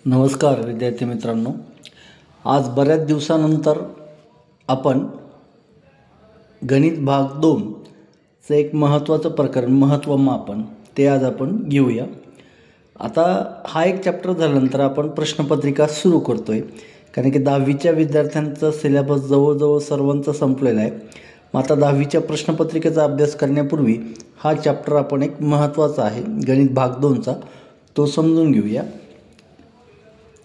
नमस्कार विद्यार्थी मित्रांनो, आज बऱ्याच दिवसानंतर आपण गणित भाग 2 चं एक महत्त्वाचं प्रकरण महत्त्वमापन ते आज आपण घेऊया। आता हा एक चॅप्टर झाल्यानंतर आपण प्रश्नपत्रिका सुरू करतोय, कारण की 10वीच्या विद्यार्थ्यांचा सिलेबस जवळजवळ सर्वांचा संपलेला आहे। मग आता 10वीच्या प्रश्नपत्रिकेचा अभ्यास करण्यापूर्वी हा चॅप्टर आपण एक महत्त्वाचा आहे गणित भाग 2चा तो समजून घेऊया।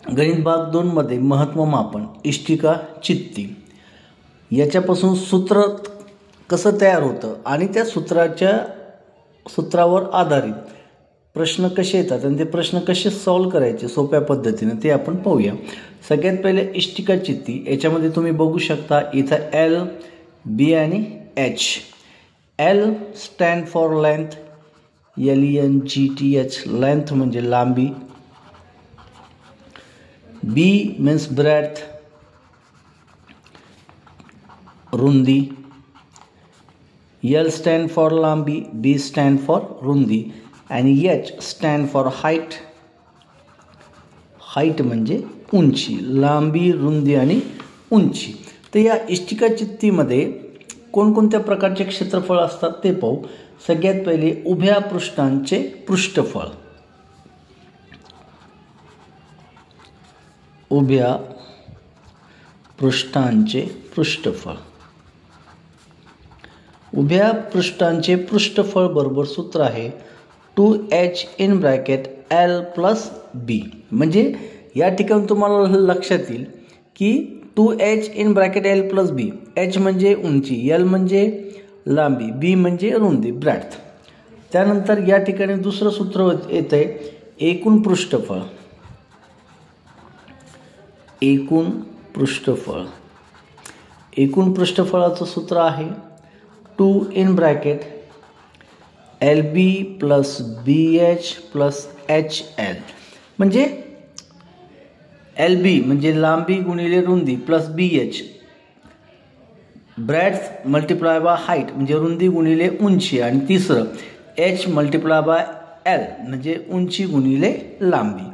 गणित भाग 2 मध्ये महत्त्वमापन, इष्टिका, चित्ती याच्यापासून सूत्र कसं तयार होतं आणि त्या सूत्रावर आधारित प्रश्न कसे येतात आणि ते प्रश्न कसे सॉल्व करायचे सोप्या पद्धतीने ते आपण पाहूया। सगळ्यात पहिले इष्टिका चित्ती, याच्यामध्ये तुम्ही बघू शकता इथं एल, बी आणि H. L stand for length, LENGTH, length म्हणजे लांबी। B means breadth, रुंदी। L stand for लांबी, B stand for रुंदी आणि H stand for height, height म्हणजे उंची, लांबी, रुंदी आणि उंची। तर या इष्टिका चित्तीमध्ये कोणकोणत्या प्रकारचे क्षेत्रफळ असतात ते पाहू। सगळ्यात पहिले उभ्या पृष्ठांचे पृष्ठफळ, उभ्या पृष्ठांचे पृष्ठफळ। उभ्या पृष्ठांचे पृष्ठफळ बरोबर सूत्र आहे 2h in bracket L plus B। म्हणजे या ठिकाणी तुम्हाला लक्षात येईल की 2h in bracket L plus B, h म्हणजे उंची, L म्हणजे लांबी, B म्हणजे रुंदी, ब्रॅड्थ। त्यानंतर या ठिकाणी दुसरं सूत्र येते एकूण पृष्ठफळ, एकूण पृष्ठफळ। एकूण पृष्ठफळाचं सूत्र आहे 2 in bracket LB plus BH plus HL। म्हणजे LB म्हणजे लांबी गुणिले रुंदी plus BH, breadth multiply by height म्हणजे रुंदी गुणिले उंची, आणि तिसरं H मल्टिप्लाय बाय L म्हणजे उंची गुणिले लांबी।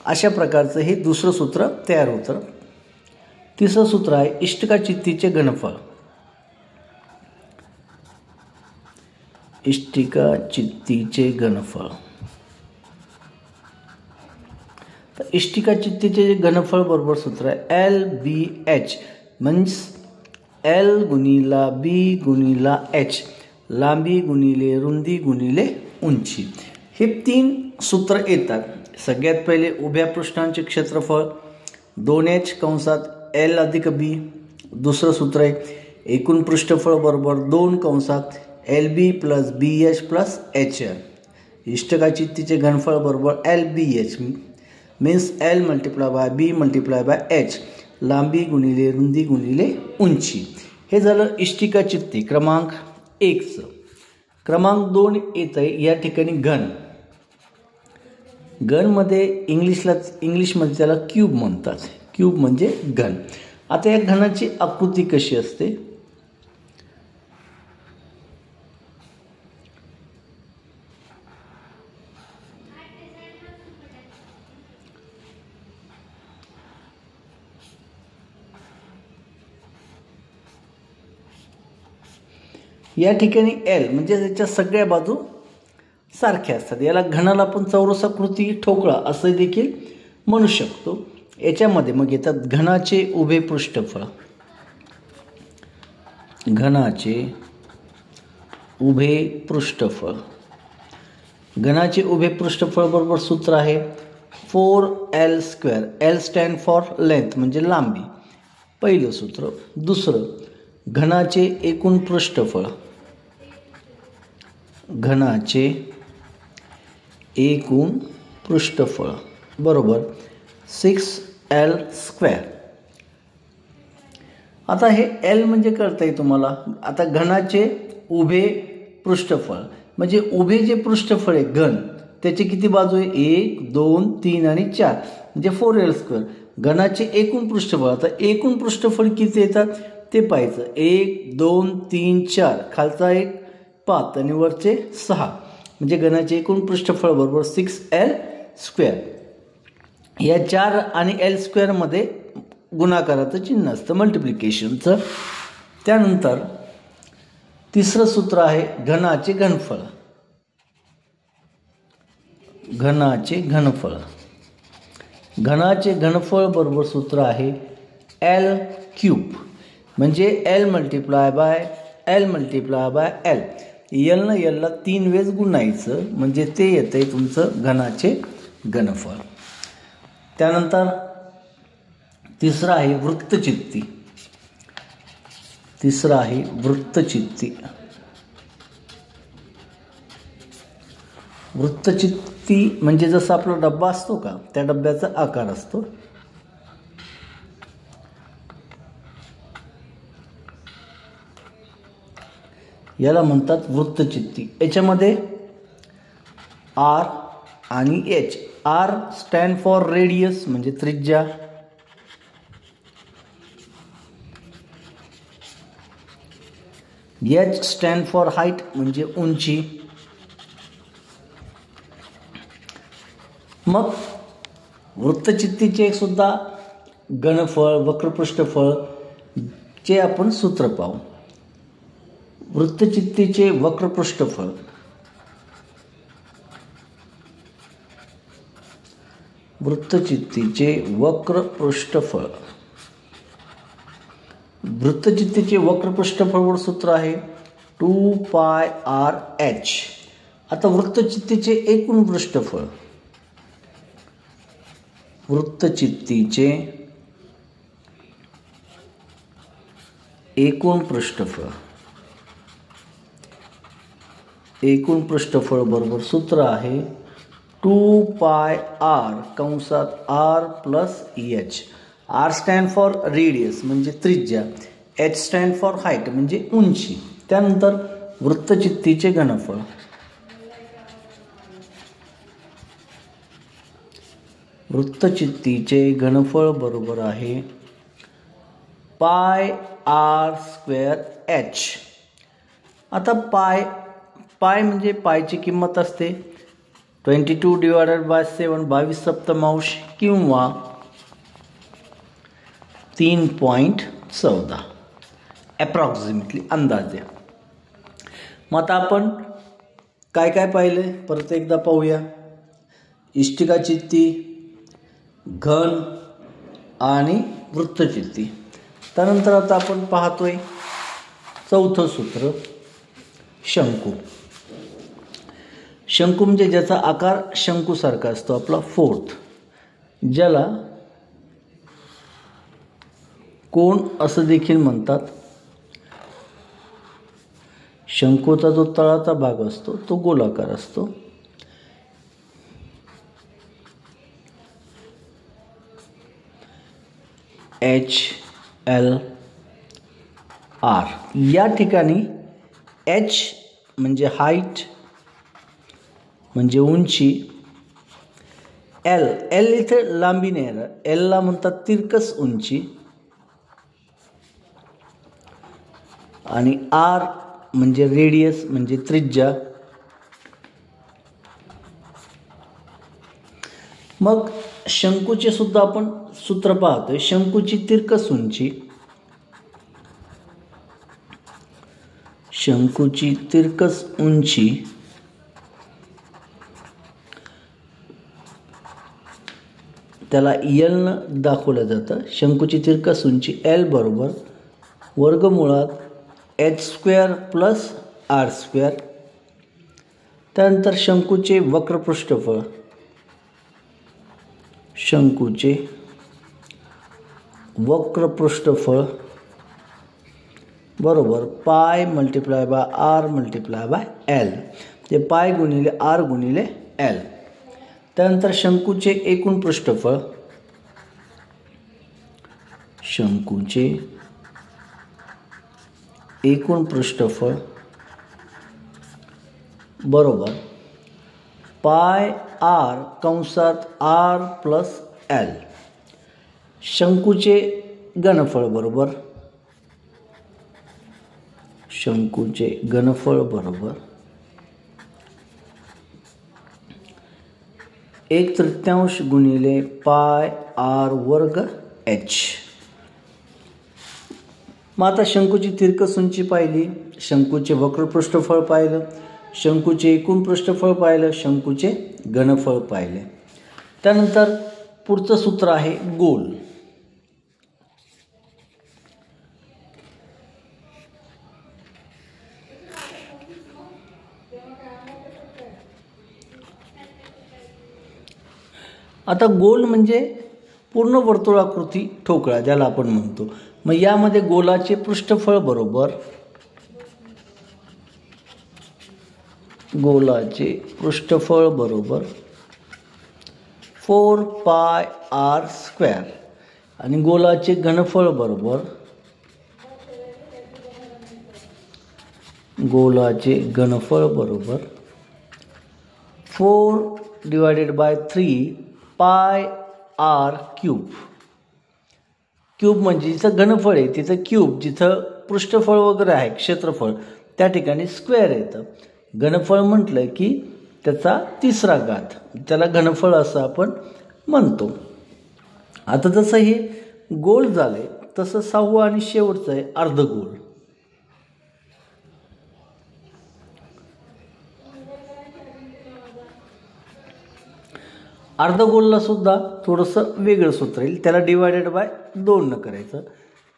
अशा प्रकारचं हे दुसरं सूत्र तयार होतं। तिसरं सूत्र आहे इष्टिका चित्तीचे घनफळ, इष्टिका चित्तीचे घनफळ। तर इष्टिका चित्तीचे जे घनफळ बरोबर सूत्र आहे LBH, म्हणजे L गुणिला B गुणिला H, लांबी गुणिले रुंदी गुणिले उंची। हे 3 सूत्र येतात। सगळ्यात पहिले उभ्या पृष्ठांचे क्षेत्रफळ 2h कंसात L अधिक B। दुसरं सूत्र आहे एकूण पृष्ठफळ बरोबर 2 कंसात LB plus BH plus HL। इष्टिका चित्तीचे घनफळ बरोबर LBH means L multiply by B multiply by H, लांबी गुणिले रुंदी गुणिले उंची। हे झालं इष्टिका चित्ती क्रमांक 1चं। क्रमांक 2 येतं या ठिकाणी घन। घनमध्ये इंग्लिशमध्ये त्याला क्यूब म्हणतात, क्यूब म्हणजे घन। आता या घनाची आकृती कशी असते? या ठिकाणी L म्हणजे त्याच्या सगळ्या बाजू सारख्या असतात। याला घनाला आपण चौरसाकृती, ठोकळा असं देखील म्हणू शकतो। याच्यामध्ये मग येतात घनाचे उभे पृष्ठफळ, घनाचे उभे पृष्ठफळ। घनाचे उभे पृष्ठफळ बरोबर सूत्र आहे 4L square. L stand for length म्हणजे लांबी, पहिलं सूत्र। दुसरं घनाचे एकूण पृष्ठफळ, घनाचे एकूण पृष्ठफळ बरोबर 6L स्क्वेअर। आता हे L म्हणजे कळतंय तुम्हाला। आता घनाचे उभे पृष्ठफळ म्हणजे उभे जे पृष्ठफळ आहे घन, त्याचे किती बाजू आहे? 1 2 3 आणि 4 म्हणजे 4L स्क्वेअर। घनाचे एकूण पृष्ठफळ, आता एकूण पृष्ठफळ किती येतात ते पाहायचं। 1 2 3 4, खालचा एक 5 आणि वरचे 6, म्हणजे घनाचे एकूण पृष्ठफळ बरोबर 6L स्क्वेअर। या 4 आणि एल स्क्वेअरमध्ये गुणाकाराचं चिन्ह असतं मल्टिप्लिकेशनचं. त्यानंतर तिसरं सूत्र आहे घनाचे घनफळ. घनाचे घनफळ. घनाचे घनफळ बरोबर सूत्र आहे एल क्यूब, म्हणजे L multiply by L multiply by L. एलनं एलला 3 वेळेस गुणायचं म्हणजे ते येतंय तुमचं घनाचे घनफळ. त्यानंतर तिसरं आहे वृत्तचित्ती. तिसरं आहे वृत्तचित्ती. वृत्तचित्ती म्हणजे जसं आपला डब्बा असतो का, त्या डब्याचा आकार असतो. याला म्हणतात वृत्तचित्ती. याच्यामध्ये आर आणि H. R stand for radius म्हणजे त्रिज्या. एच स्टँड फॉर हाईट म्हणजे उंची. मग वृत्तचित्तीचे सुद्धा घनफळ वक्रपृष्ठफळ चे आपण सूत्र पाहू. वृत्तचित्तीचे वक्रपृष्ठफळ. वृत्तचित्तीचे वक्रपृष्ठफळ. वृत्तचित्तीचे वक्रपृष्ठफळ सूत्र आहे 2πr_h. आता वृत्तचित्तीचे एकूण पृष्ठफळ. वृत्तचित्तीचे एकूण पृष्ठफळ. एकूण पृष्ठफळ बरोबर सूत्र आहे 2πr कंसात r plus h. r stand for radius म्हणजे त्रिज्या. h स्टँड फॉर हाईट म्हणजे उंची. त्यानंतर वृत्तचित्तीचे घनफळ. वृत्तचित्तीचे घनफळ बरोबर आहे πr²h. आता पाय म्हणजे पायची किंमत असते 22/7 22/7 किंवा 3.14 ॲप्रॉक्सिमेटली अंदाजे. मग आता आपण काय काय पाहिलं परत एकदा पाहूया. इष्टिकाचित्ती, घन आणि वृत्तचित्ती. त्यानंतर आता आपण पाहतोय चौथं सूत्र शंकू. शंकू म्हणजे ज्याचा आकार शंकूसारखा असतो आपला फोर्थ, ज्याला कोन असं देखील म्हणतात. शंकूचा जो तळाचा भाग असतो तो गोलाकार असतो. HLR. या ठिकाणी H म्हणजे हाईट म्हणजे उंची. L इथे लांबी नाही येणार. Lला म्हणतात तिरकस उंची. आणि R म्हणजे रेडियस म्हणजे त्रिज्या. मग शंकूचे सुद्धा आपण सूत्र पाहतोय. शंकूची तिरकस उंची. शंकूची तिरकस उंची त्याला L न दाखवलं जातं. शंकूची तिरकस उंची L बरोबर वर्गमुळात h² प्लस r². त्यानंतर शंकूचे वक्रपृष्ठफळ. शंकूचे वक्रपृष्ठफळ बरोबर पाय multiply by r multiply by l. ते पाय गुणिले r गुणिले l. त्यानंतर शंकूचे एकूण पृष्ठफळ. शंकूचे एकूण पृष्ठफळ बरोबर पाय r कंसात r प्लस l. शंकूचे घनफळ बरोबर. शंकूचे घनफळ बरोबर 1/3 गुणिले पाय आर वर्ग एच. मग आता शंकूची तिरकस उंची पाहिली, शंकूचे वक्र पृष्ठफळ पाहिलं, शंकूचे एकूण पृष्ठफळ पाहिलं, शंकूचे घनफळ पाहिले. त्यानंतर पुढचं सूत्र आहे गोल. आता गोल म्हणजे पूर्ण वर्तुळाकृती ठोकळा ज्याला आपण म्हणतो. मग यामध्ये गोलाचे पृष्ठफळ बरोबर 4 पाय आर स्क्वेअर आणि गोलाचे घनफळ बरोबर 4/3 पाय आर क्यूब. क्यूब म्हणजे जिथं घनफळ आहे तिथं क्यूब, जिथं पृष्ठफळ वगैरे आहे क्षेत्रफळ त्या ठिकाणी स्क्वेअर येतं. घनफळ म्हटलं की त्याचा 3रा घात, त्याला घनफळ असं आपण म्हणतो. आता जसं हे गोल झाले तसं 6वं आणि शेवटचं आहे अर्धगोल. अर्धगोलला सुद्धा थोडंसं वेगळं सूत्र येईल, त्याला /2 न करायचं.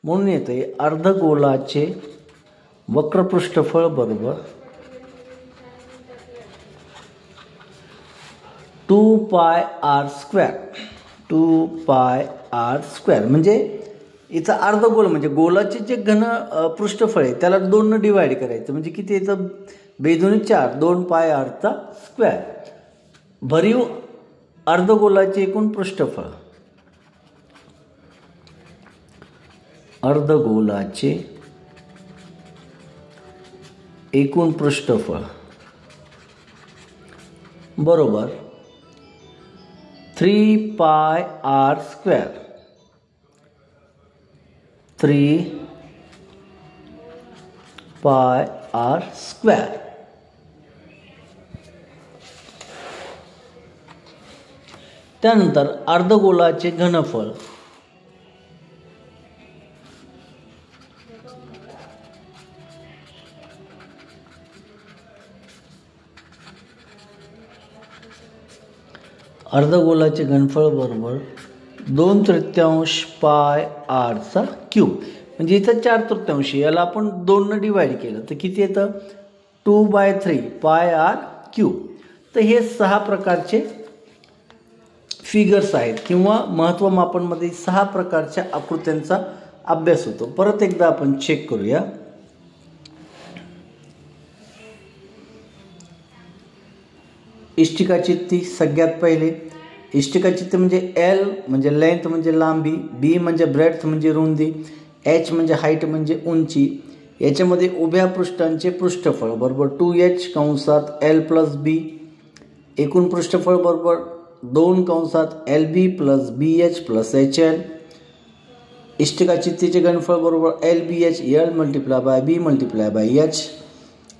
म्हणून येते अर्धगोलाचे वक्रपृष्ठफळ बरोबर 2 पाय आर स्क्वेअर. म्हणजे इथं अर्धगोल म्हणजे गोलाचे जे पृष्ठफळ आहे त्याला 2 न डिवाइड करायचं. म्हणजे किती येतं? 2×4 2 पाय आरचा स्क्वेअर. भरीव अर्धगोलाचे एकूण पृष्ठफळ, अर्धगोलाचे एकूण पृष्ठफळ बरोबर 3 पाय आर स्क्वेअर. 3 पाय आर स्क्वेअर. त्यानंतर अर्धगोलाचे घनफळ बरोबर 2/3 पाय आरचा क्यूब. म्हणजे इथं 4/3, याला आपण 2 न डिवाइड केलं तर किती येतं? 2/3 पाय आर क्यूब. तर हे 6 प्रकारचे फिगर्स आहेत किंवा महत्त्व मापनमध्ये 6 प्रकारच्या आकृत्यांचा अभ्यास होतो. परत एकदा आपण चेक करूया. इष्टिकाचित्ती सगळ्यात पहिले. इष्टिकाचित्ती म्हणजे L म्हणजे लेंथ म्हणजे लांबी, B म्हणजे ब्रेड्थ म्हणजे रुंदी, H म्हणजे हाईट म्हणजे उंची. याच्यामध्ये उभ्या पृष्ठांचे पृष्ठफळ बरोबर 2h कंसात L + B. एकूण पृष्ठफळ बरोबर 2 कंसात LB + BH + HL. इष्टिकाचित्तीचे घनफळ बरोबर LBH L × B × H.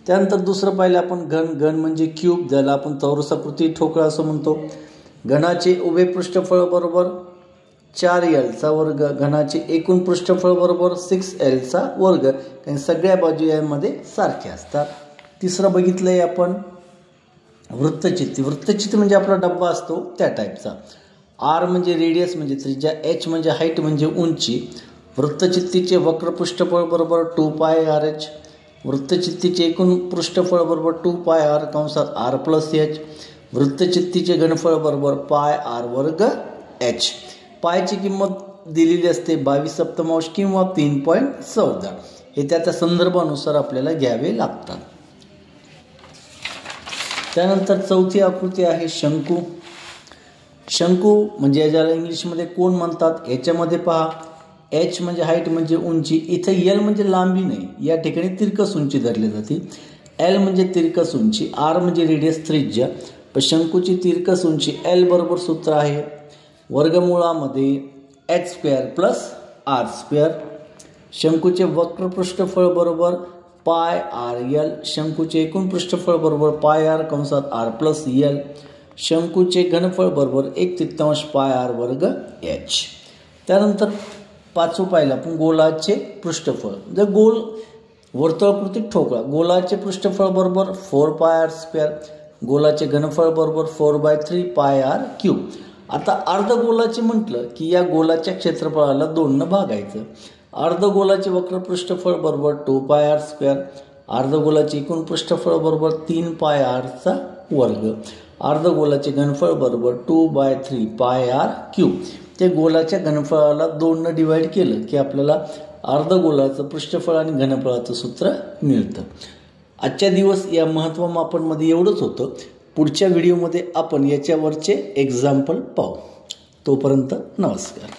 त्यानंतर दुसरं पाहिलं आपण घन म्हणजे क्यूब, ज्याला आपण चौरसाकृती ठोकळा असं म्हणतो. घनाचे उभे पृष्ठफळ बरोबर 4Lचा वर्ग. घनाचे एकूण पृष्ठफळ बरोबर 6Lचा वर्ग. कारण सगळ्या बाजू यामध्ये सारख्या असतात. तिसरं बघितलंय आपण वृत्तचित्ती. वृत्तचित्ती म्हणजे आपला डब्बा असतो त्या टाईपचा. R म्हणजे रेडियस म्हणजे त्रिज्या, H म्हणजे हाईट म्हणजे उंची. वृत्तचित्तीचे वक्र पृष्ठफळ बरोबर 2 पाय RH. वृत्तचित्तीचे एकूण पृष्ठफळ बरोबर 2 पाय R कंसात R + H. वृत्तचित्तीचे घनफळ बरोबर पाय R वर्ग H. पायची किंमत दिलेली असते 22/7 किंवा 3.14. हे त्या संदर्भानुसार आपल्याला घ्यावे लागतात. त्यानंतर चौथी आकृती आहे शंकू. शंकू म्हणजे ज्याला इंग्लिशमध्ये कोन म्हणतात. याच्यामध्ये पहा H म्हणजे हाईट म्हणजे उंची. इथं L म्हणजे लांबी नाही, या ठिकाणी तिरकस उंची धरली जाते. L म्हणजे तिरकस उंची, R म्हणजे रेडियस त्रिज्या. पण शंकूची तिरकस उंची L बरोबर सूत्र आहे वर्गमुळामध्ये h² + r². शंकूचे वक्र पृष्ठफळ बरोबर पाय RL. शंकूचे एकूण पृष्ठफळ बरोबर पाय R कंसात R + L. शंकूचे घनफळ बरोबर 1/3 पाय आर वर्ग एच. त्यानंतर पाचवं पाहिलं आपण गोलाचे पृष्ठफळ. जर गोल वर्तुळाकृती ठोकळा, गोलाचे पृष्ठफळ बरोबर 4 पाय आर स्क्वेअर, गोलाचे घनफळ बरोबर 4/3 पाय आर क्यूब. आता अर्धगोलाचे म्हटलं की या गोलाच्या क्षेत्रफळाला 2 भागायचं. अर्धगोलाचे वक्र पृष्ठफळ बरोबर 2 पाय आर स्क्वेअर, अर्धगोलाचे एकूण पृष्ठफळ बरोबर 3 पाय आरचा वर्ग, अर्धगोलाचे घनफळ बरोबर 2/3 पाय आर क्यूब. ते गोलाच्या घनफळाला 2 डिवाइड केलं की आपल्याला अर्धगोलाचं पृष्ठफळ आणि घनफळाचं सूत्र मिळतं. आजच्या दिवस या महत्त्वमापनमध्ये एवढंच होतं. पुढच्या व्हिडिओमध्ये आपण याच्यावरचे एक्झाम्पल पाहू. तोपर्यंत नमस्कार.